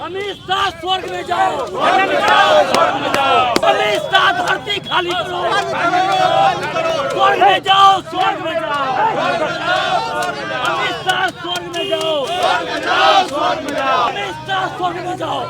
अमित शाह स्वर्ग में जाओ, अमित शाह धरती खाली करो, स्वर्ग में जाओ, स्वर्ग में जाओ, अमित शाह स्वर्ग में जाओ, अमित शाह स्वर्ग में जाओ, अमित शाह स्वर्ग में जाओ।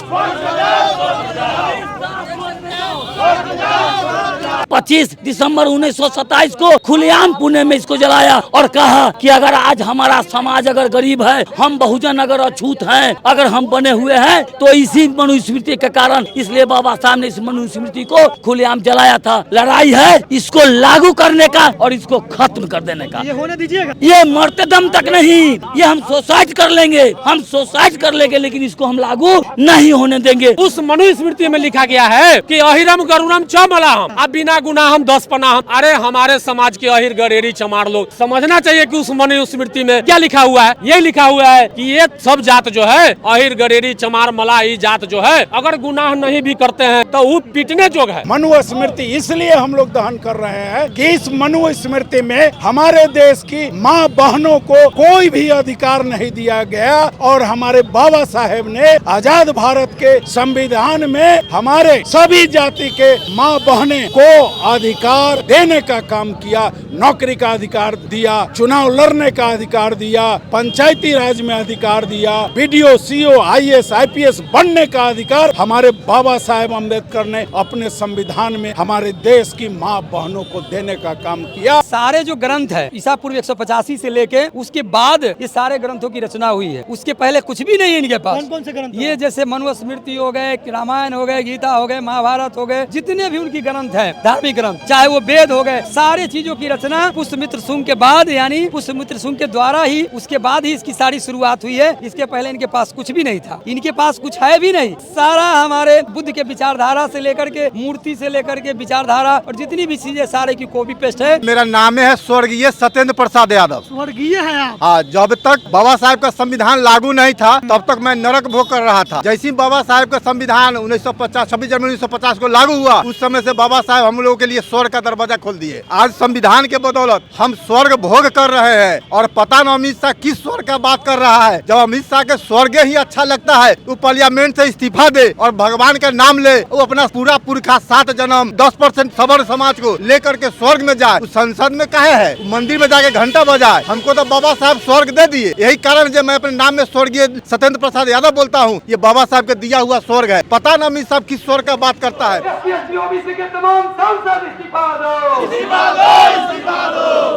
25 दिसंबर 1927 को खुलेआम पुणे में इसको जलाया और कहा कि अगर आज हमारा समाज अगर गरीब है, हम बहुजन अगर अछूत हैं, अगर हम बने हुए हैं तो इसी मनुस्मृति के कारण, इसलिए बाबा साहब ने इस मनुस्मृति को खुलेआम जलाया था। लड़ाई है इसको लागू करने का और इसको खत्म कर देने का। ये होने दीजिएगा, ये मरते दम तक नहीं, ये हम सुसाइड कर लेंगे, हम सुसाइड कर लेंगे, लेकिन इसको हम लागू नहीं होने देंगे। उस मनुस्मृति में लिखा गया है कि अहिरम गरुड़म च मलाहम, अब बिना गुनाह हम 10 पनाह। अरे हमारे समाज के अहिर गडेरी चमार लोग समझना चाहिए कि उस मनुस्मृति में क्या लिखा हुआ है। ये लिखा हुआ है कि ये सब जात जो है, अहिर गडेरी चमार मलाई जात जो है, अगर गुनाह नहीं भी करते हैं तो वो पीटने जोग है। मनुस्मृति इसलिए हम लोग दहन कर रहे हैं कि इस मनुस्मृति में हमारे देश की माँ बहनों को कोई भी अधिकार नहीं दिया गया और हमारे बाबा साहेब ने आजाद भारत के संविधान में हमारे सभी जाति के माँ बहने को अधिकार देने का काम किया। नौकरी का अधिकार दिया, चुनाव लड़ने का अधिकार दिया, पंचायती राज में अधिकार दिया, बीडीओ, सीओ, आईएएस, आईपीएस बनने का अधिकार हमारे बाबा साहेब अम्बेडकर ने अपने संविधान में हमारे देश की माँ बहनों को देने का काम किया। सारे जो ग्रंथ है ईसा पूर्व 185 से लेके उसके बाद ये सारे ग्रंथों की रचना हुई है। उसके पहले कुछ भी नहीं है इनके पास। कौन से ग्रंथ? ये जैसे मनुस्मृति हो गए, रामायण हो गए, गीता हो गए, महाभारत हो गए, जितने भी उनकी ग्रंथ है, धार्मिक ग्रंथ, चाहे वो वेद हो गए, सारे चीजों की रचना पुष्यमित्र शुंग के बाद, यानी पुष्यमित्र शुंग के द्वारा ही, उसके बाद ही इसकी सारी शुरुआत हुई है। इसके पहले इनके पास कुछ भी नहीं था, इनके पास कुछ है भी नहीं। सारा हमारे बुद्ध के विचारधारा से लेकर के, मूर्ति से लेकर के विचारधारा और जितनी भी चीजें सारे की कॉपी पेस्ट है। मेरा नाम है स्वर्गीय सत्येंद्र प्रसाद यादव। स्वर्गीय है आप? हाँ, जब तक बाबा साहब का संविधान लागू नहीं था तब तक मैं नरक भोग कर रहा था। जैसे ही बाबा साहब का संविधान 1950 26 जनवरी 1950 को लागू हुआ, उस समय से बाबा साहब हम लोगों के लिए स्वर्ग का दरवाजा खोल दिए। आज संविधान के बदौलत हम स्वर्ग भोग कर रहे हैं और पता न अमित शाह किस स्वर्ग का बात कर रहा है। जब अमित शाह के स्वर्ग ही अच्छा लगता है तो पार्लियामेंट से इस्तीफा दे और भगवान का नाम ले, वो अपना पूरा पुरखा 7 जन्म 10% सवर्ण समाज को लेकर के स्वर्ग में जाए। संसद में कहे है, मंदिर में जाके घंटा बजाए। हमको तो बाबा साहब स्वर्ग दे दिए। यही कारण जो मैं अपने नाम में स्वर्गीय सत्येंद्र प्रसाद यादव बोलता हूँ, ये बाबा साहब के दिया हुआ स्वर्ग है। पता न अमित साहब किस स्वर्ग का बात करता है।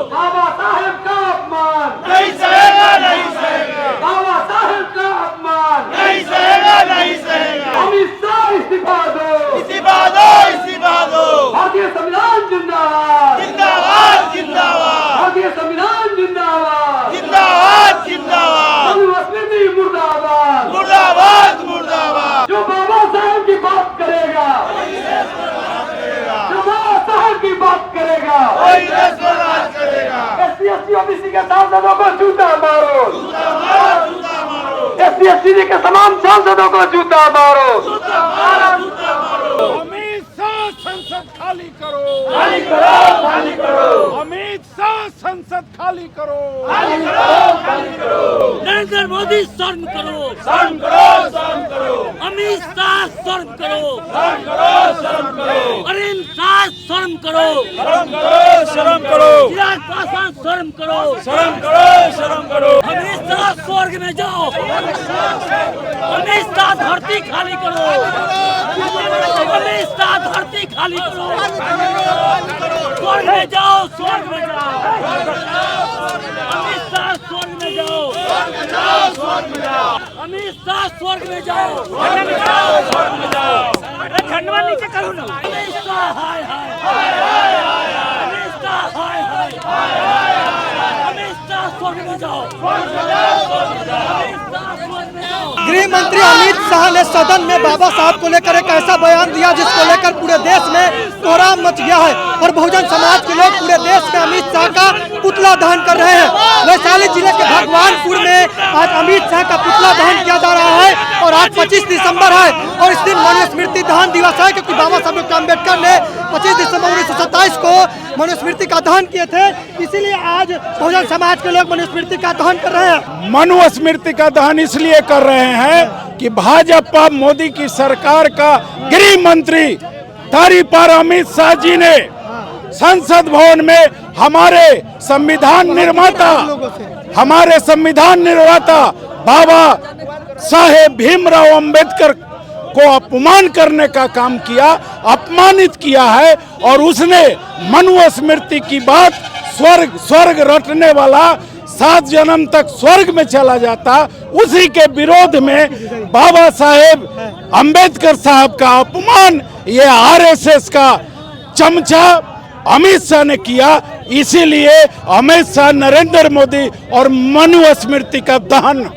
बाबा साहेब का अपमान नहीं सहेगा, नहीं सहेगा। बाबा साहेब का अपमान नहीं सहेगा, नहीं सहेगा। अमित शाह इस्तीफा दो, इस्तीफा दो, इस्तीफा दो। भारतीय संविधान जिंदाबाद, जिंदाबाद, जिंदाबाद। भारतीय संविधान जिंदाबाद, जिंदाबाद, जिंदाबाद। मनुस्मृति मुर्दाबाद, मुर्दाबाद, मुर्दाबाद। जो बाबा साहेब की बात करेगा, जो बाबा साहेब की बात करेगा, वही देश को राज करेगा। एससी एसटी ओबीसी के सांसदों को जूता मारो, जूता मारो, जूता मारो। एससी एसटी के तमाम सांसदों को जूता मारो, जूता मारो, जूता मारो। अमित शाह संसद खाली करो, खाली करो, खाली करो। अमित शाह संसद खाली करो, खाली करो, खाली करो। नरेंद्र मोदी शर्म करो, शर्म करो, शर्म करो। अमित शाह शर्म करो, शर्म करो, शर्म करो। अरविंद शाह शर्म करो, शर्म करो, शर्म करो। चिराग पासवान शर्म करो, शर्म करो, शर्म करो। अमित शाह स्वर्ग में जाओ, अमित शाह धरती खाली करो, अमित शाह धरती खाली करो, स्वर्ग में जाओ, स्वर्ग में जाओ, अमित शाह स्वर्ग में जाओ, स्वर्ग में जाओ, अमित शाह स्वर्ग में जाओ, स्वर्ग में जाओ, स्वर्ग में जाओ। खंडवा नीचे करो ना। अमित शाह हाय हाय, अमित शाह हाय हाय, अमित शाह स्वर्ग में जाओ, स्वर्ग में जाओ, स्वर्ग में जाओ, अमित शाह स्वर्ग में जाओ। गृह मंत्री अमित शाह ने सदन में बाबा साहब को लेकर एक ऐसा बयान दिया जिसको लेकर पूरे देश में कोहराम मच गया है और बहुजन समाज के लोग पूरे देश में अमित शाह का पुतला दहन कर रहे हैं। वैशाली जिले के भगवानपुर में आज अमित शाह का पुतला दहन किया जा रहा है और आज 25 दिसंबर है और इस दिन मनुस्मृति दहन दिवस है, क्योंकि बाबा साहब डॉक्टर अम्बेडकर ने 25 दिसंबर 1927 को मनुस्मृति का दहन किए थे, इसीलिए आज बहुजन समाज के लोग मनुस्मृति का दहन कर रहे हैं। मनुस्मृति का दहन इसलिए कर रहे हैं कि भाजपा मोदी की सरकार का गृह मंत्री तारी पर अमित शाह जी ने संसद भवन में हमारे संविधान निर्माता बाबा साहेब भीमराव अंबेडकर को अपमान करने का काम किया, अपमानित किया है। और उसने मनुस्मृति की बात स्वर्ग रटने वाला 7 जन्म तक स्वर्ग में चला जाता, उसी के विरोध में बाबा साहेब अंबेडकर साहब का अपमान ये आरएसएस का चमचा अमित शाह ने किया। इसीलिए अमित शाह, नरेंद्र मोदी और मनुस्मृति का दहन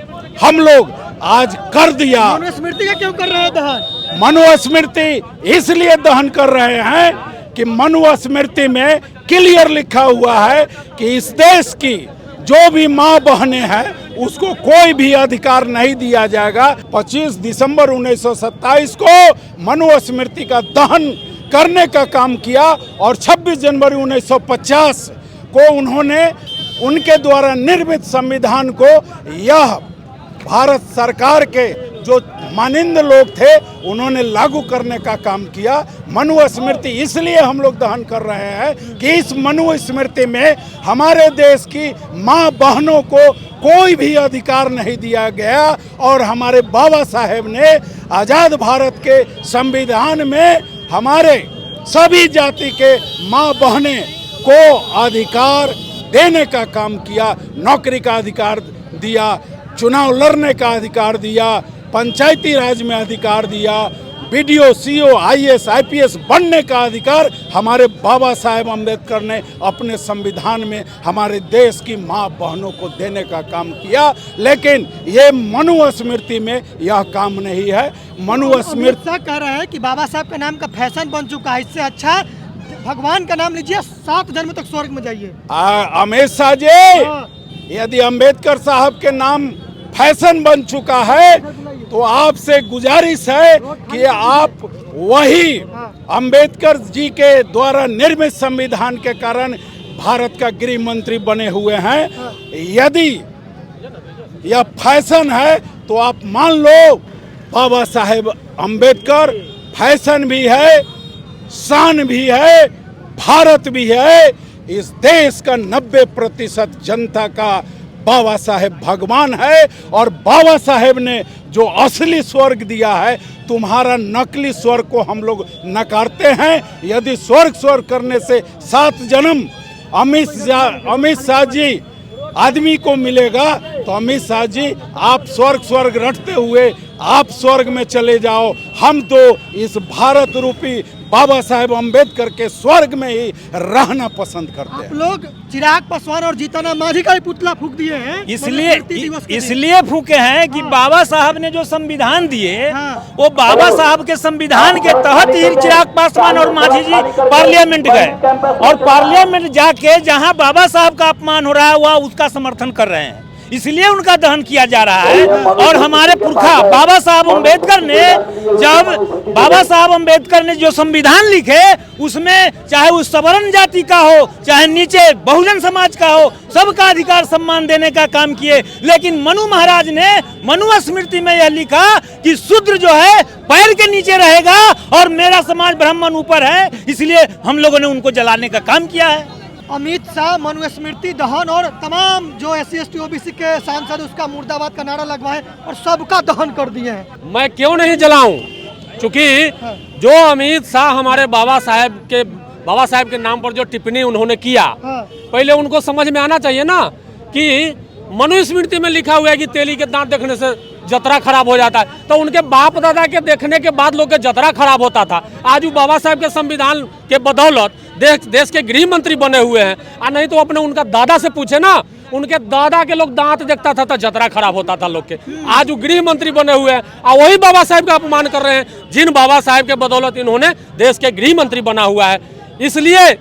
हम लोग आज कर दिया। मनुस्मृति का क्यों कर रहे हैं दहन? मनुस्मृति इसलिए दहन कर रहे हैं कि मनुस्मृति में क्लियर लिखा हुआ है कि इस देश की जो भी माँ बहनें हैं उसको कोई भी अधिकार नहीं दिया जाएगा। 25 दिसंबर 1927 को मनुस्मृति का दहन करने का काम किया और 26 जनवरी 1950 को उन्होंने उनके द्वारा निर्मित संविधान को यह भारत सरकार के जो मानिंद लोग थे उन्होंने लागू करने का काम किया। मनुस्मृति इसलिए हम लोग दहन कर रहे हैं कि इस मनुस्मृति में हमारे देश की माँ बहनों को कोई भी अधिकार नहीं दिया गया और हमारे बाबा साहेब ने आज़ाद भारत के संविधान में हमारे सभी जाति के माँ बहनें को अधिकार देने का काम किया, नौकरी का अधिकार दिया, चुनाव लड़ने का अधिकार दिया, पंचायती राज में अधिकार दिया, बीडीओ, सीओ, आईएएस, आईपीएस बनने का अधिकार हमारे बाबा साहेब अम्बेडकर ने अपने संविधान में हमारे देश की माँ बहनों को देने का काम किया। लेकिन ये मनुस्मृति में यह काम नहीं है। मनुस्मृति कह रहे हैं कि बाबा साहब का नाम का फैशन बन चुका है, इससे अच्छा भगवान का नाम लीजिए, 7 जन्म तक स्वर्ग में जाइए। अमित शाह जी, यदि अम्बेडकर साहब के नाम फैशन बन चुका है तो आपसे गुजारिश है कि आप वही अंबेडकर जी के द्वारा निर्मित संविधान के कारण भारत का गृह मंत्री बने हुए हैं। यदि यह फैशन है तो आप मान लो बाबा साहेब अम्बेडकर फैशन भी है, शान भी है, भारत भी है। इस देश का 90% जनता का बाबा साहेब भगवान है और बाबा साहेब ने जो असली स्वर्ग दिया है, तुम्हारा नकली स्वर्ग को हम लोग नकारते हैं। यदि स्वर्ग करने से 7 जन्म अमित शाह जी आदमी को मिलेगा तो अमित शाह जी आप स्वर्ग रटते हुए आप स्वर्ग में चले जाओ। हम तो इस भारत रूपी बाबा साहेब अम्बेडकर के स्वर्ग में ही रहना पसंद करते हैं। लोग चिराग पासवान और जीतन मांझी का पुतला फूंक दिए हैं, इसलिए फूके हैं कि बाबा साहब ने जो संविधान दिए वो बाबा साहब के संविधान के तहत ही चिराग पासवान और मांझी जी पार्लियामेंट गए और पार्लियामेंट जाके जहां बाबा साहब का अपमान हो रहा है वह उसका समर्थन कर रहे हैं, इसलिए उनका दहन किया जा रहा है। और हमारे पुरखा बाबा साहब अम्बेडकर ने जो संविधान लिखे उसमें चाहे उस सवर्ण जाति का हो चाहे नीचे बहुजन समाज का हो, सबका अधिकार सम्मान देने का काम किए। लेकिन मनु महाराज ने मनुस्मृति में यह लिखा कि शूद्र जो है पैर के नीचे रहेगा और मेरा समाज ब्राह्मण ऊपर है, इसलिए हम लोगों ने उनको जलाने का काम किया है। अमित शाह मनुस्मृति दहन और तमाम जो SC ST OBC के सांसद उसका मुर्दाबाद का नारा लगवाए और सबका दहन कर दिए हैं। मैं क्यों नहीं जलाऊं, क्योंकि जो अमित शाह हमारे बाबा साहेब के नाम पर जो टिप्पणी उन्होंने किया, पहले उनको समझ में आना चाहिए ना कि मनुस्मृति में लिखा हुआ है कि तेली के दांत देखने से जतरा खराब हो जाता है। तो उनके बाप दादा के देखने के बाद लोग के जतरा खराब होता था। आज वो बाबा साहब के संविधान के बदौलत देश के गृह मंत्री बने हुए हैं। और नहीं तो अपने उनका दादा से पूछे ना, उनके दादा के लोग दांत देखता था तो जतरा खराब होता था लोग के। आज वो गृह मंत्री बने हुए हैं और वही बाबा साहब का अपमान कर रहे हैं, जिन बाबा साहब के बदौलत इन्होंने देश के गृह मंत्री बना हुआ है। इसलिए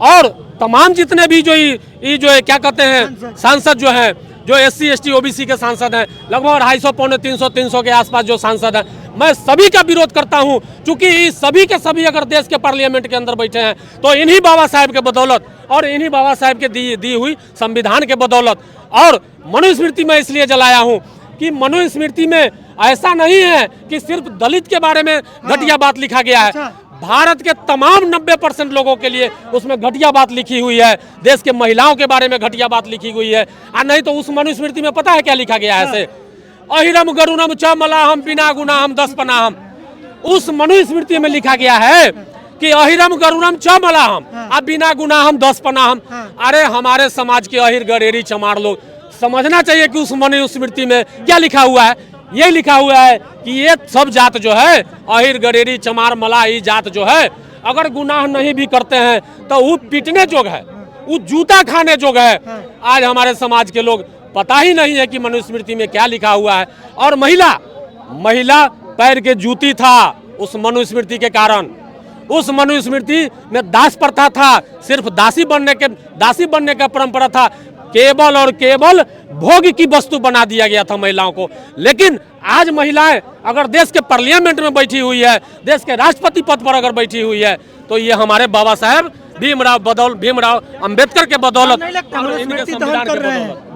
और तमाम जितने भी जो है क्या कहते हैं सांसद जो हैं, जो SC ST OBC के सांसद हैं, लगभग 250 पौने 300 के आसपास जो सांसद हैं, मैं सभी का विरोध करता हूं। क्योंकि सभी के सभी अगर देश के पार्लियामेंट के अंदर बैठे हैं तो इन्हीं बाबा साहब के बदौलत और इन्हीं बाबा साहब के दी हुई संविधान के बदौलत। और मनुस्मृति में इसलिए जलाया हूं कि मनुस्मृति में ऐसा नहीं है कि सिर्फ दलित के बारे में घटिया बात लिखा गया है। भारत के तमाम 90% लोगों के लिए उसमें घटिया बात लिखी हुई है। देश के महिलाओं के बारे में घटिया बात लिखी हुई है। और नहीं तो उस मनुस्मृति में पता है क्या लिखा गया है? ऐसे अहिरम गरुणम च मलाहम बिना गुनाहम दस पनाहम। उस मनुस्मृति में लिखा गया है कि अहिरम गरुणम च मलाहम, अब बिना गुनाहम दस पनाहम। अरे हमारे समाज के अहिर गडेरी चमार लोग, समझना चाहिए कि उस मनुस्मृति में क्या लिखा हुआ है। ये लिखा हुआ है कि ये सब जात जो है, अहिर गडेरी चमार मलाई जात जो है, अगर गुनाह नहीं भी करते हैं तो वो पीटने जोग है, वो जूता खाने जोग है। आज हमारे समाज के लोग पता ही नहीं है कि मनुस्मृति में क्या लिखा हुआ है। और महिला पैर के जूती था उस मनुस्मृति के कारण। उस मनुस्मृति में दास प्रथा था, सिर्फ दासी बनने का परंपरा था। केवल और केवल भोग की वस्तु बना दिया गया था महिलाओं को। लेकिन आज महिलाएं अगर देश के पार्लियामेंट में बैठी हुई है, देश के राष्ट्रपति पद पर अगर बैठी हुई है, तो ये हमारे बाबा साहब भीमराव अंबेडकर के बदौलत।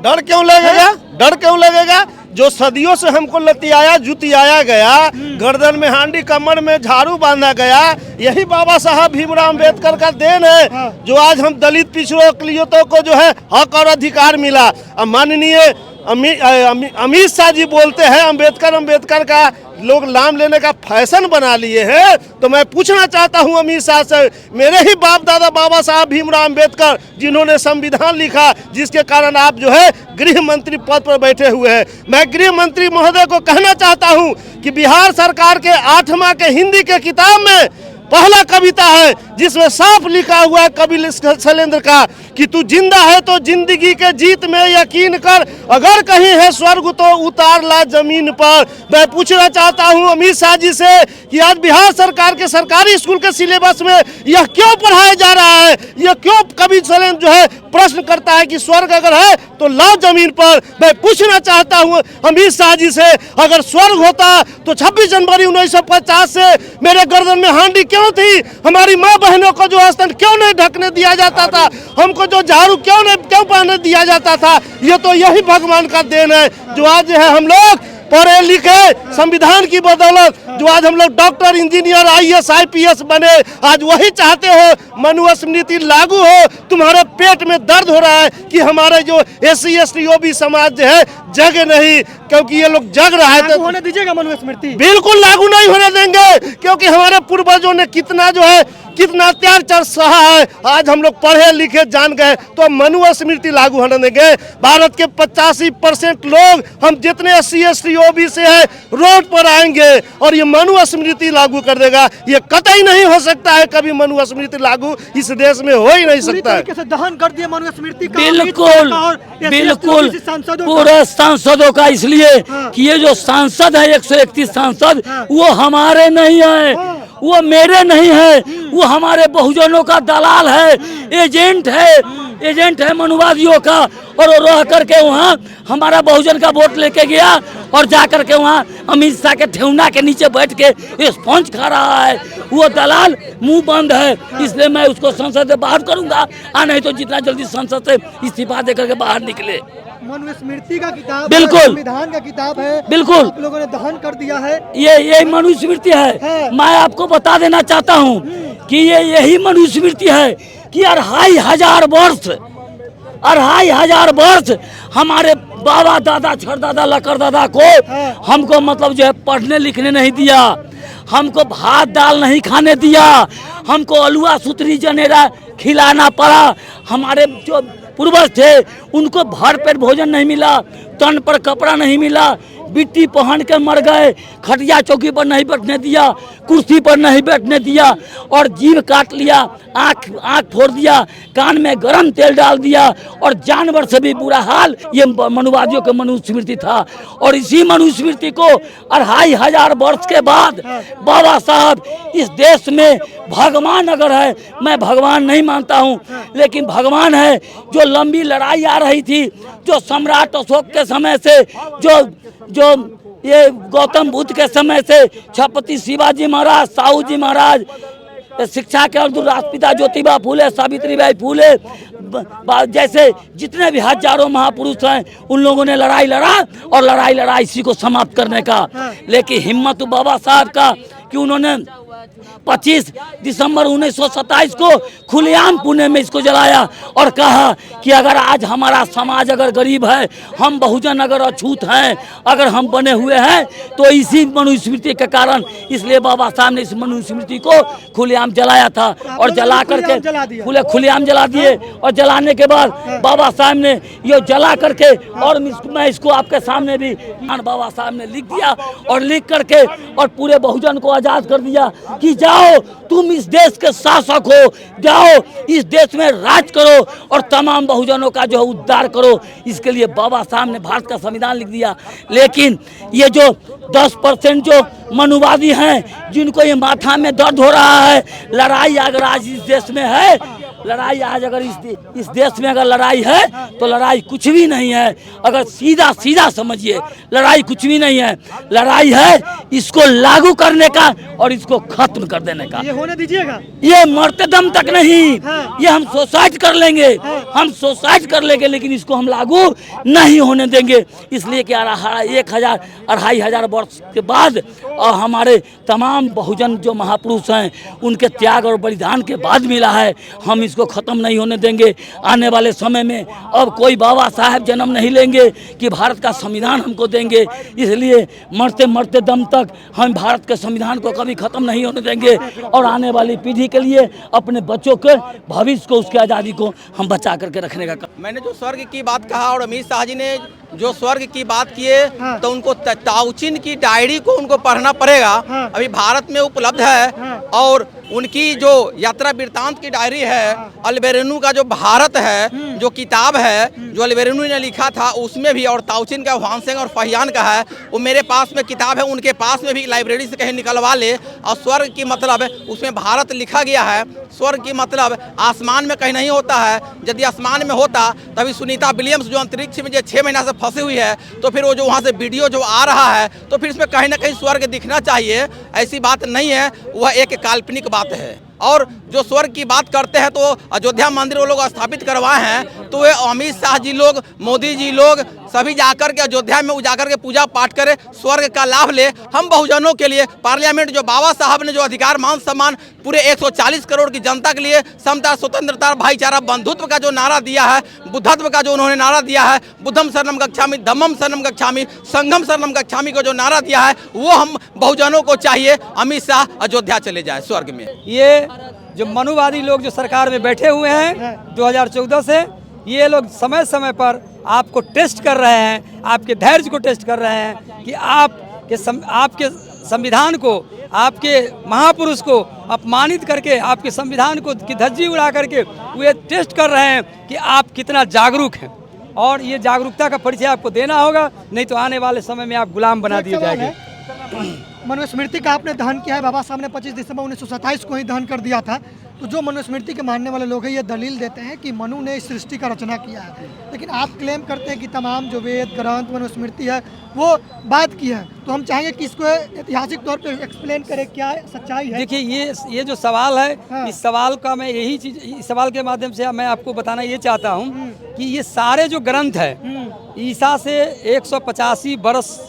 डर क्यों लगेगा? डर क्यों लगेगा? जो सदियों से हमको लतियाया जुतियाया गया, गर्दन में हांडी कमर में झाड़ू बांधा गया, यही बाबा साहब भीमराव अंबेडकर का देन है जो आज हम दलित पिछड़ों अकलियतों को जो है हक और अधिकार मिला। माननीय अमित शाह जी बोलते हैं अंबेडकर का लोग नाम लेने का फैशन बना लिए हैं। तो मैं पूछना चाहता हूं अमित शाह से, मेरे ही बाप दादा बाबा साहब भीमराव अंबेडकर जिन्होंने संविधान लिखा, जिसके कारण आप जो है गृह मंत्री पद पर बैठे हुए हैं, मैं गृह मंत्री महोदय को कहना चाहता हूं कि बिहार सरकार के 8वां के हिंदी के किताब में पहला कविता है जिसमें साफ लिखा हुआ है कवि शैलेंद्र का कि तू जिंदा है तो जिंदगी के जीत में यकीन कर, अगर कहीं है स्वर्ग तो उतार ला जमीन पर। मैं पूछना चाहता हूं अमित शाह जी से कि आज बिहार सरकार के सरकारी स्कूल के सिलेबस में यह क्यों पढ़ाया जा रहा है? यह क्यों कवि शैलेंद्र जो है प्रश्न करता है कि स्वर्ग अगर है तो ला जमीन पर। मैं पूछना चाहता हूं अमित शाह जी से, अगर स्वर्ग होता तो 26 जनवरी 1950 से मेरे गर्दन में हांडी क्यों थी? हमारी माँ बहनों को जो स्तन क्यों नहीं ढकने दिया जाता था? हमको जो झाड़ू क्यों पहनने दिया जाता था? ये तो यही भगवान का देन है जो आज है हम लोग पढ़े लिखे संविधान की बदौलत जो आज हम लोग डॉक्टर, इंजीनियर, IAS IPS बने। आज वही चाहते हो मनुस्मृति लागू हो। तुम्हारे पेट में दर्द हो रहा है कि हमारे जो SC ST OBC समाज जो है जगे नहीं, क्योंकि ये लोग जग रहा है। लागू होने दीजिएगा मनुस्मृति? बिल्कुल लागू नहीं होने देंगे, क्योंकि हमारे पूर्वजों ने कितना अत्याचार सहा है। आज हम लोग पढ़े लिखे जान गए तो मनुस्मृति लागू होने देंगे? भारत के 85% लोग हम जितने SC ST OBC है रोड पर आएंगे और ये मनुस्मृति लागू कर देगा। ये कतई नहीं हो सकता है, कभी मनुस्मृति लागू इस देश में हो ही नहीं सकता है। कैसे दहन कर दिया मनुस्मृति का? बिल्कुल पूरे सांसदों का, इसलिए कि ये जो सांसद है 131 सांसद वो हमारे नहीं है, वो मेरे नहीं है, वो हमारे बहुजनों का दलाल है, एजेंट है मनुवादियों का। और वो रह करके वहाँ हमारा बहुजन का वोट लेके गया और जा करके वहाँ अमित शाह के ठेहुना के नीचे बैठ के स्पंज खा रहा है। वो दलाल मुंह बंद है, इसलिए मैं उसको संसद से बाहर करूंगा, नहीं तो जितना जल्दी संसद से इस्तीफा दे करके बाहर निकले। मनुस्मृति का किताब, बिल्कुल संविधान का किताब है, बिल्कुल आप लोगों ने दहन कर दिया है। ये मनुस्मृति है। मैं आपको बता देना चाहता हूँ कि ये यही मनुस्मृति है कि 2,500 वर्ष हमारे बाबा दादा छरदादा लकड़दादा को हमको मतलब जो है पढ़ने लिखने नहीं दिया, हमको भात दाल नहीं खाने दिया, हमको अलुआ सुतरी जनेरा खिलाना पड़ा। हमारे जो पूर्वज थे उनको भर पेट भोजन नहीं मिला, तन पर कपड़ा नहीं मिला, बिट्टी पहन कर मर गए, खटिया चौकी पर नहीं बैठने दिया, कुर्सी पर नहीं बैठने दिया और जीभ काट लिया, आँख फोड़ दिया, कान में गरम तेल डाल दिया और जानवर से भी बुरा हाल ये मनुवादियों के मनुस्मृति था। और इसी मनुस्मृति को 2500 वर्ष के बाद बाबा साहब इस देश में भगवान अगर है, मैं भगवान नहीं मानता हूँ, लेकिन भगवान है, जो लंबी लड़ाई आ रही थी, जो सम्राट अशोक के समय से, जो ये गौतम बुद्ध के समय से, छत्रपति शिवाजी महाराज, साहू जी महाराज, शिक्षा के अर्जुन राष्ट्रपिता ज्योतिबा फूले, सावित्रीबाई फूले जैसे जितने भी हजारों महापुरुष हैं, उन लोगों ने लड़ाई लड़ा और लड़ाई लड़ा इसी को समाप्त करने का। लेकिन हिम्मत बाबा साहब का कि उन्होंने 25 दिसंबर 1927 को खुलेआम पुणे में इसको जलाया और कहा कि अगर आज हमारा समाज अगर गरीब है, हम बहुजन अगर अछूत हैं, अगर हम बने हुए हैं, तो इसी मनुस्मृति के कारण, इसलिए बाबा साहब ने इस मनुस्मृति को खुलेआम जलाया था और जला करके खुलेआम जला दिए। और जलाने के बाद बाबा साहब ने ये जला करके, और मैं इसको आपके सामने भी बाबा साहब ने लिख दिया और लिख करके और पूरे बहुजन को आजाद कर दिया कि जाओ तुम इस देश के शासक हो, जाओ इस देश में राज करो और तमाम बहुजनों का जो है उद्धार करो। इसके लिए बाबा साहब ने भारत का संविधान लिख दिया। लेकिन ये जो 10% जो मनुवादी हैं, जिनको ये माथा में दर्द हो रहा है, लड़ाई अगर आज इस देश में है, लड़ाई आज अगर इस देश में अगर लड़ाई है तो लड़ाई कुछ भी नहीं है। अगर सीधा समझिए, लड़ाई कुछ भी नहीं है, लड़ाई है इसको लागू करने का और इसको खत्म कर देने का। ये होने दीजिएगा? ये मरते दम तक नहीं, ये हम सुसाइड कर लेंगे, हम सुसाइड कर लेंगे, लेकिन इसको हम लागू नहीं होने देंगे। इसलिए कि 2500 वर्ष के बाद और हमारे तमाम बहुजन जो महापुरुष हैं, उनके त्याग और बलिदान के बाद मिला है, हम इसको खत्म नहीं होने देंगे। आने वाले समय में अब कोई बाबा साहब जन्म नहीं लेंगे कि भारत का संविधान हमको देंगे। इसलिए मरते मरते दम तक हम भारत के संविधान को कभी खत्म नहीं होने देंगे और आने वाली पीढ़ी के लिए, अपने बच्चों के भविष्य को, उसकी आज़ादी को हम बचा करके रखने का। मैंने जो स्वर्ग की बात कहा और अमित शाह जी ने जो स्वर्ग की बात किए, तो उनको ताउचिन की डायरी को उनको पढ़ना पड़ेगा। अभी भारत में उपलब्ध है और उनकी जो यात्रा वृत्तांत की डायरी है, अल्बेरेनू का जो भारत है, जो किताब है जो अल्बेरेनू ने लिखा था, उसमें भी, और ताउचिन का वानसेंग और फहियान का है, वो मेरे पास में किताब है, उनके पास में भी लाइब्रेरी से कहीं निकलवा ले। और स्वर्ग की मतलब है उसमें भारत लिखा गया है। स्वर्ग की मतलब आसमान में कहीं नहीं होता है। यदि आसमान में होता तभी सुनीता विलियम्स जो अंतरिक्ष में जो 6 महीना से फंसी हुई है, तो फिर वो जो वहाँ से वीडियो जो आ रहा है, तो फिर इसमें कहीं ना कहीं स्वर्ग दिखना चाहिए। ऐसी बात नहीं है, वह एक काल्पनिक बात है। और जो स्वर्ग की बात करते हैं, तो अयोध्या मंदिर वो लोग स्थापित करवाए हैं, तो वे अमित शाह जी लोग, मोदी जी लोग सभी जाकर के अयोध्या में जाकर के पूजा पाठ करें, स्वर्ग का लाभ ले। हम बहुजनों के लिए पार्लियामेंट जो बाबा साहब ने जो अधिकार, मान सम्मान पूरे 140 करोड़ की जनता के लिए, समता, स्वतंत्रता, भाईचारा, बंधुत्व का जो नारा दिया है, बुद्धत्व का जो उन्होंने नारा दिया है, बुद्धम शरणम गच्छामि, धम्मम शरणम गच्छामि, संघम शरणम गच्छामि को जो नारा दिया है, वो हम बहुजनों को चाहिए। अमित शाह अयोध्या चले जाए स्वर्ग में। ये जो मनुवादी लोग जो सरकार में बैठे हुए हैं 2014 से, ये लोग समय समय पर आपको टेस्ट कर रहे हैं, आपके धैर्य को टेस्ट कर रहे हैं कि आपके संविधान को, आपके महापुरुष को अपमानित करके, आपके संविधान को की धज्जी उड़ा करके वे टेस्ट कर रहे हैं कि आप कितना जागरूक हैं। और ये जागरूकता का परिचय आपको देना होगा, नहीं तो आने वाले समय में आप गुलाम बना दिए जाएंगे। मनुस्मृति का आपने दहन किया है, बाबा साहब ने 25 दिसंबर 1927 को ही दहन कर दिया था। तो जो मनुस्मृति के मानने वाले लोग हैं, ये दलील देते हैं कि मनु ने इस सृष्टि का रचना किया है, लेकिन आप क्लेम करते हैं कि तमाम जो वेद ग्रंथ मनुस्मृति है वो बाद की है। तो हम चाहेंगे कि इसको ऐतिहासिक तौर पे एक्सप्लेन करें, क्या सच्चाई है। देखिए, ये जो सवाल है, इस सवाल का मैं यही चीज़, इस सवाल के माध्यम से मैं आपको बताना ये चाहता हूँ कि ये सारे जो ग्रंथ है, ईसा से 185 बरस,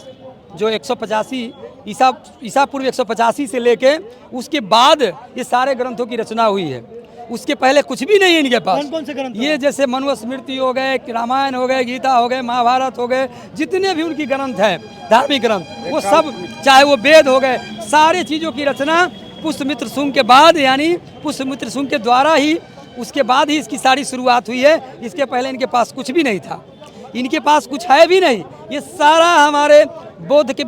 जो 185 ईसा पूर्व 185 से लेके उसके बाद ये सारे ग्रंथों की रचना हुई है। उसके पहले कुछ भी नहीं है इनके पास। कौन से ग्रंथ? ये जैसे मनुस्मृति हो गए, रामायण हो गए, गीता हो गए, महाभारत हो गए, जितने भी उनकी ग्रंथ हैं, धार्मिक ग्रंथ, वो सब, चाहे वो वेद हो गए, सारे चीज़ों की रचना पुष्यमित्र शुंग के बाद, यानी पुष्यमित्र शुंग के द्वारा ही, उसके बाद ही इसकी सारी शुरुआत हुई है। इसके पहले इनके पास कुछ भी नहीं था, इनके पास कुछ है भी नहीं। ये सारा हमारे बुद्ध के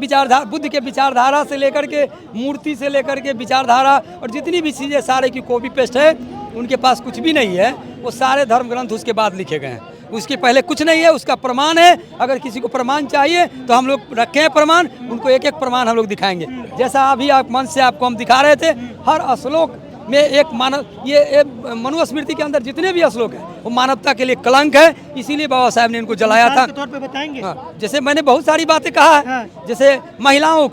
विचारधारा से लेकर के मूर्ति से लेकर के विचारधारा और जितनी भी चीज़ें सारे की कॉपी पेस्ट है। उनके पास कुछ भी नहीं है, वो सारे धर्म ग्रंथ उसके बाद लिखे गए हैं, उसके पहले कुछ नहीं है। उसका प्रमाण है, अगर किसी को प्रमाण चाहिए तो हम लोग रखे हैं प्रमाण, उनको एक एक प्रमाण हम लोग दिखाएंगे। जैसा अभी आप मंच से आपको हम दिखा रहे थे, हर श्लोक में एक मानव, ये मनुस्मृति के अंदर जितने भी श्लोक हैं वो मानवता के लिए कलंक है, इसीलिए बाबा साहब ने इनको जलाया था। तौर पे बताएंगे। हाँ, जैसे मैंने बहुत सारी बातें कहा है, जैसे महिलाओं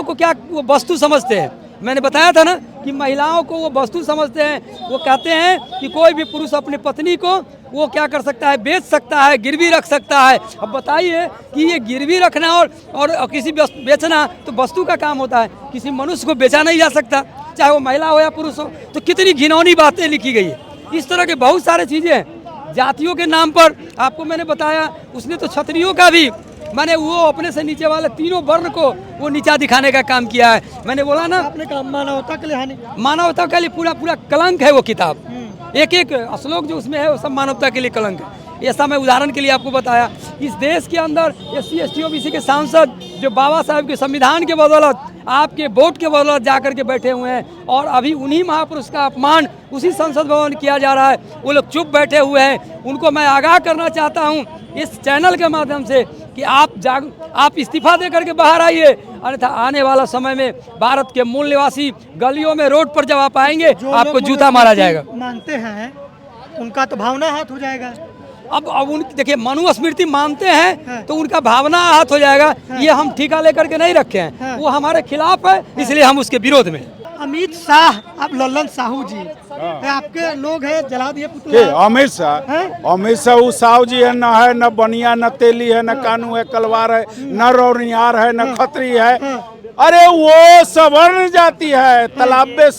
को क्या वो वस्तु समझते हैं। मैंने बताया था ना कि महिलाओं को वो वस्तु समझते हैं। वो कहते हैं कि कोई भी पुरुष अपनी पत्नी को वो क्या कर सकता है, बेच सकता है, गिरवी रख सकता है। अब बताइए कि ये गिरवी रखना और किसी बेचना तो वस्तु का काम होता है, किसी मनुष्य को बेचा नहीं जा सकता, चाहे वो महिला हो या पुरुष हो। तो कितनी घिनौनी बातें लिखी गई है। इस तरह के बहुत सारे चीज़ें हैं। जातियों के नाम पर आपको मैंने बताया, उसने तो क्षत्रियों का भी मैंने वो अपने से नीचे वाले तीनों वर्ण को वो नीचा दिखाने का काम किया है। मैंने बोला ना, आपने कहा मानवता के लिए हानि, मानवता के लिए पूरा कलंक है वो किताब। एक एक श्लोक जो उसमें है वो सब मानवता के लिए कलंक है। ऐसा मैं उदाहरण के लिए आपको बताया, इस देश के अंदर SC ST OBC के सांसद जो बाबा साहब के संविधान के बदौलत, आपके वोट के बदौलत जाकर के बैठे हुए हैं, और अभी उन्हीं महापुरुष का अपमान उसी संसद भवन किया जा रहा है। वो लोग चुप बैठे हुए हैं। उनको मैं आगाह करना चाहता हूँ इस चैनल के माध्यम से कि आप इस्तीफा दे करके बाहर आइए, अन्यथा आने वाला समय में भारत के मूल निवासी गलियों में, रोड पर जब आप आएंगे आपको जूता मारा जाएगा। मानते हैं उनका तो भावना हाथ हो जाएगा। अब उनकी देखिए, मनुस्मृति मानते हैं तो उनका भावना आहत हो जाएगा। ये हम ठिका लेकर के नहीं रखे हैं, वो हमारे खिलाफ है, इसलिए हम उसके विरोध में। अमित शाह, अब लल्लन साहू जी आपके लोग हैं, जला दिए पुतला। अमित शाह वो साहू जी है, न है, न बनिया, न तेली है, न कानू है, कलवार है, न रौनियार है, न खत्री है। अरे वो सवर्ण जाति है। तलाबे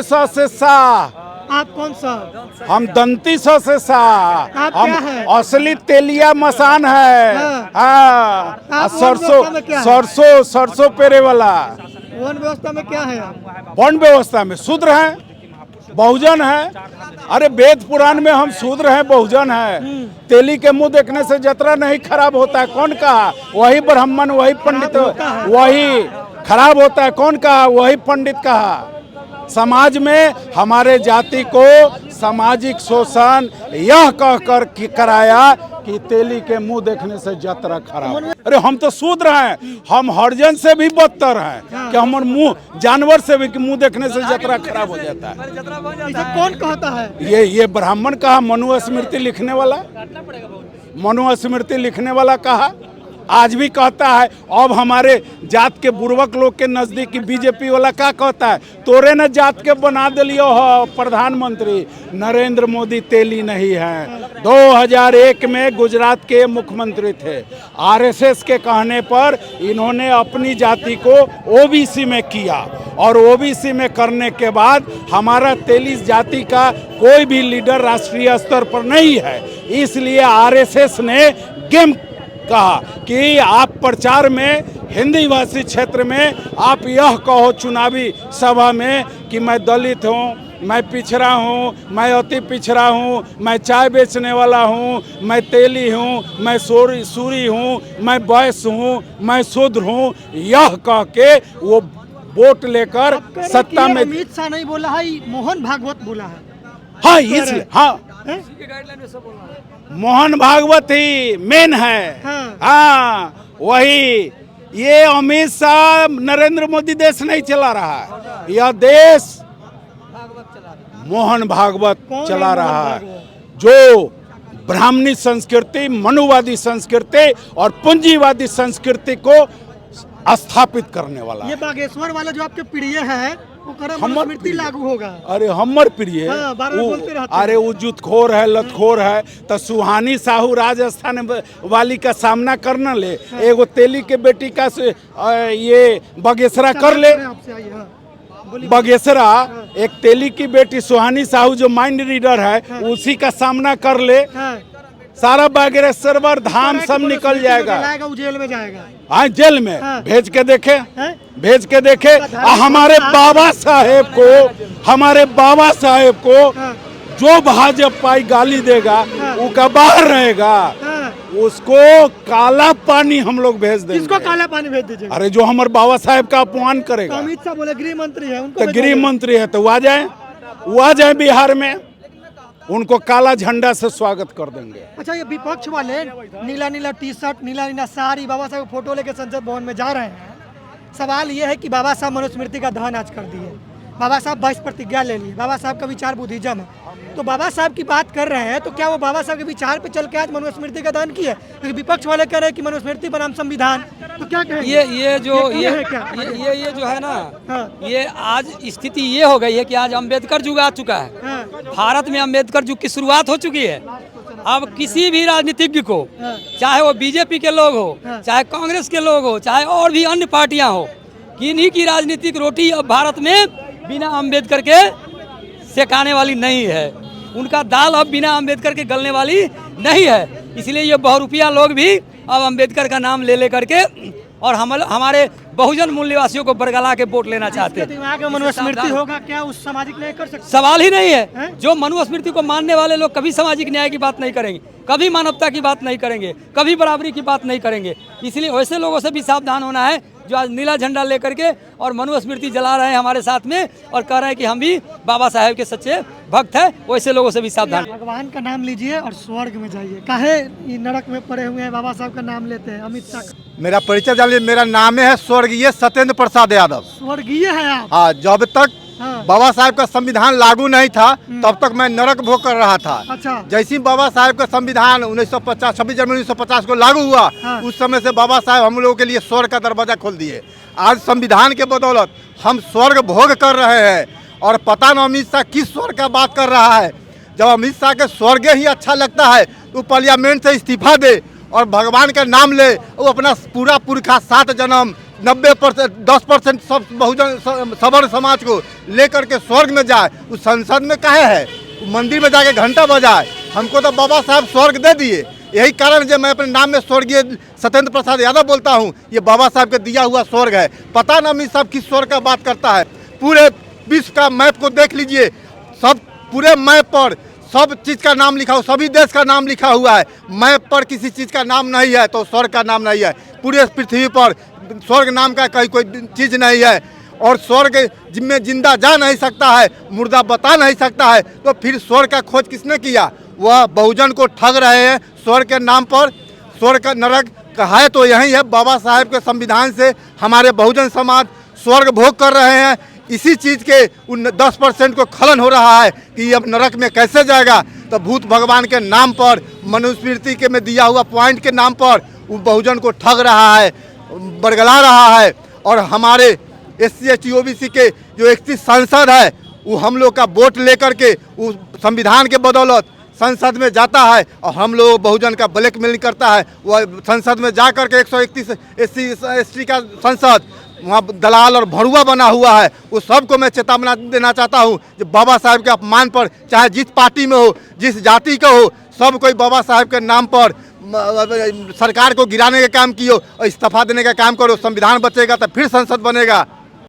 से शाह। आप कौन सा? हम दंती से शाह। आप हम क्या है? असली तेलिया मसान है। हाँ, सरसों पेरे वाला। वन व्यवस्था में क्या है आप? वन व्यवस्था में शूद्र हैं, बहुजन है। अरे वेद पुराण में हम शूद्र हैं, बहुजन है। तेली के मुंह देखने से जतरा नहीं खराब होता है, कौन कहा? वही ब्राह्मण, वही पंडित, वही खराब होता है, कौन कहा? वही पंडित कहा। समाज में हमारे जाति को सामाजिक शोषण यह कहकर कराया कि तेली के मुंह देखने से जतरा खराब। अरे हम तो शूद्र हैं, हम हरिजन से भी बदतर हैं कि हमारे मुंह जानवर से भी मुंह देखने से जतरा खराब हो जाता है। इसे कौन कहता है? ये ब्राह्मण कहा, मनुस्मृति लिखने वाला कहा, आज भी कहता है। अब हमारे जात के बुर्बक लोग के नजदीक बीजेपी वाला क्या कहता है? तोरे न जात के बना दिलियो हो प्रधानमंत्री। नरेंद्र मोदी तेली नहीं है। 2001 में गुजरात के मुख्यमंत्री थे। RSS के कहने पर इन्होंने अपनी जाति को OBC में किया, और OBC में करने के बाद हमारा तेली जाति का कोई भी लीडर राष्ट्रीय स्तर पर नहीं है। इसलिए RSS ने गेम कहा कि आप प्रचार में हिंदी भाषी क्षेत्र में आप यह कहो चुनावी सभा में कि मैं दलित हूँ, मैं पिछड़ा हूँ, मैं अति पिछड़ा हूँ, मैं चाय बेचने वाला हूँ, मैं तेली हूँ, मैं सूरी हूँ, मैं वैश्य हूँ, मैं शूद्र हूँ, यह कह के वो वोट लेकर सत्ता में। अमित शाह नहीं बोला है, मोहन भागवत बोला है। हाँ, इसलिए हाँ, मोहन भागवत ही मेन है। हाँ, वही। ये अमित शाह, नरेंद्र मोदी देश नहीं चला रहा है, यह देश मोहन भागवत चला रहा है, जो ब्राह्मणी संस्कृति, मनुवादी संस्कृति और पूंजीवादी संस्कृति को स्थापित करने वाला। ये बागेश्वर वाला जो आपके प्रिय है मनुस्मृति लागू होगा। अरे हमर प्रिय, अरे वो जुतखोर है, लतखोर है, तो सुहानी साहू राजस्थान वाली का सामना करना ले, एगो तेली के बेटी का ये बगेसरा कर ले। बगेसरा एक तेली की बेटी सुहानी साहू जो माइंड रीडर है, उसी का सामना कर ले, सारा बागेश्वर धाम सब निकल जाएगा। जेल में जाएगा। हाँ, जेल में भेज के देखे। हमारे बाबा साहेब को जो भाजपा गाली देगा वो का बाहर रहेगा। उसको काला पानी हम लोग भेज देंगे। किसको काला पानी भेज दीजिए? अरे जो हमारे बाबा साहेब का अपमान करेगा। तो अमित शाह बोले गृह मंत्री है, उनको तो गृह मंत्री है तो वो आ जाए बिहार में, उनको काला झंडा से स्वागत कर देंगे। अच्छा, ये विपक्ष वाले नीला नीला टी शर्ट, नीला नीला साड़ी, बाबा साहब फोटो लेके संसद भवन में जा रहे हैं। सवाल ये है कि बाबा साहब मनुस्मृति का दहन आज कर दिए, बाबा साहब 22 प्रतिज्ञा ले लिए, बाबा साहब का विचार बुद्धिज्म है, तो बाबा साहब की बात कर रहे हैं तो क्या वो बाबा साहब के विचार पे चल के आज मनुस्मृति का दहन किया? क्योंकि विपक्ष वाले कह रहे हैं कि मनुस्मृति बनाम संविधान, तो क्या कहेंगे? ये जो है ना, ये आज स्थिति ये हो गई है कि आज अम्बेडकर युग आ चुका है। भारत में अम्बेडकर युग की शुरुआत हो चुकी है। अब किसी भी राजनीतिज्ञ को, चाहे वो बीजेपी के लोग हो, चाहे कांग्रेस के लोग हो, चाहे और भी अन्य पार्टियां हो, किन्हीं की राजनीतिक रोटी अब भारत में बिना अम्बेडकर के सेकाने वाली नहीं है। उनका दाल अब बिना अम्बेडकर के गलने वाली नहीं है। इसलिए ये बहुरूपिया लोग भी अब अम्बेडकर का नाम ले करके और हमारे बहुजन मूल निवासियों को बरगला के वोट लेना चाहते हैं। दिमाग में मनुस्मृति होगा क्या उस सामाजिक न्याय कर सकते? सवाल ही नहीं है। जो मनुस्मृति को मानने वाले लोग कभी सामाजिक न्याय की बात नहीं करेंगे, कभी मानवता की बात नहीं करेंगे, कभी बराबरी की बात नहीं करेंगे। इसलिए वैसे लोगों से भी सावधान होना है जो आज नीला झंडा लेकर के और मनुस्मृति जला रहे हैं हमारे साथ में और कह रहे हैं कि हम भी बाबा साहेब के सच्चे भक्त हैं। वैसे लोगों से भी सावधान। भगवान का नाम लीजिए और स्वर्ग में जाइए, काहे नरक में पड़े हुए हैं? बाबा साहब का नाम लेते हैं, अमित शाह। मेरा परिचय जान लीजिए, मेरा नाम है स्वर्गीय सत्येंद्र प्रसाद यादव। स्वर्गीय है आप? हाँ, जब तक बाबा साहेब का संविधान लागू नहीं था तब तक मैं नरक भोग कर रहा था। अच्छा। जैसे ही बाबा साहेब का संविधान 1950 26 जनवरी 1950 को लागू हुआ, उस समय से बाबा साहेब हम लोगों के लिए स्वर्ग का दरवाजा खोल दिए। आज संविधान के बदौलत हम स्वर्ग भोग कर रहे हैं। और पता न अमित शाह किस स्वर्ग का बात कर रहा है। जब अमित शाह के स्वर्ग ही अच्छा लगता है तो पार्लियामेंट से इस्तीफा दे और भगवान का नाम ले। वो अपना पूरा पुरखा 7 जन्म 90% 10% सब बहुजन सवर्ण समाज को लेकर के स्वर्ग में जाए। उस संसद में काहे है? मंदिर में जाके घंटा बजाए। हमको तो बाबा साहब स्वर्ग दे दिए। यही कारण है मैं अपने नाम में स्वर्गीय सत्येंद्र प्रसाद यादव बोलता हूँ। ये बाबा साहब के दिया हुआ स्वर्ग है। पता ना अमित साहब किस स्वर्ग का बात करता है। पूरे विश्व का मैप को देख लीजिए, सब पूरे मैप पर सब चीज़ का नाम लिखा हुआ, सभी देश का नाम लिखा हुआ है। मैप पर किसी चीज़ का नाम नहीं है तो स्वर्ग का नाम नहीं है। पूरे पृथ्वी पर स्वर्ग नाम का कहीं कोई चीज़ नहीं है। और स्वर्ग जिनमें जिंदा जा नहीं सकता है, मुर्दा बता नहीं सकता है, तो फिर स्वर्ग का खोज किसने किया? वह बहुजन को ठग रहे हैं स्वर्ग के नाम पर। स्वर्ग का नरक कहा है तो यही है। बाबा साहेब के संविधान से हमारे बहुजन समाज स्वर्ग भोग कर रहे हैं। इसी चीज़ के 10% को खलन हो रहा है कि अब नरक में कैसे जाएगा। तो भूत भगवान के नाम पर, मनुस्मृति के में दिया हुआ पॉइंट के नाम पर वो बहुजन को ठग रहा है, बरगला रहा है। और हमारे SC ST OBC के जो 31 सांसद है वो हम लोग का वोट लेकर के वो संविधान के बदौलत संसद में जाता है और हम लोग बहुजन का ब्लैकमेलिंग करता है। वह संसद में जा करके 131 SC ST का संसद वहाँ दलाल और भड़ुआ बना हुआ है। उस सबको मैं चेतावनी देना चाहता हूँ कि बाबा साहेब के अपमान पर, चाहे जिस पार्टी में हो, जिस जाति का हो, सब कोई बाबा साहेब के नाम पर सरकार को गिराने का काम किया और इस्तीफा देने का काम करो। संविधान बचेगा तो फिर संसद बनेगा।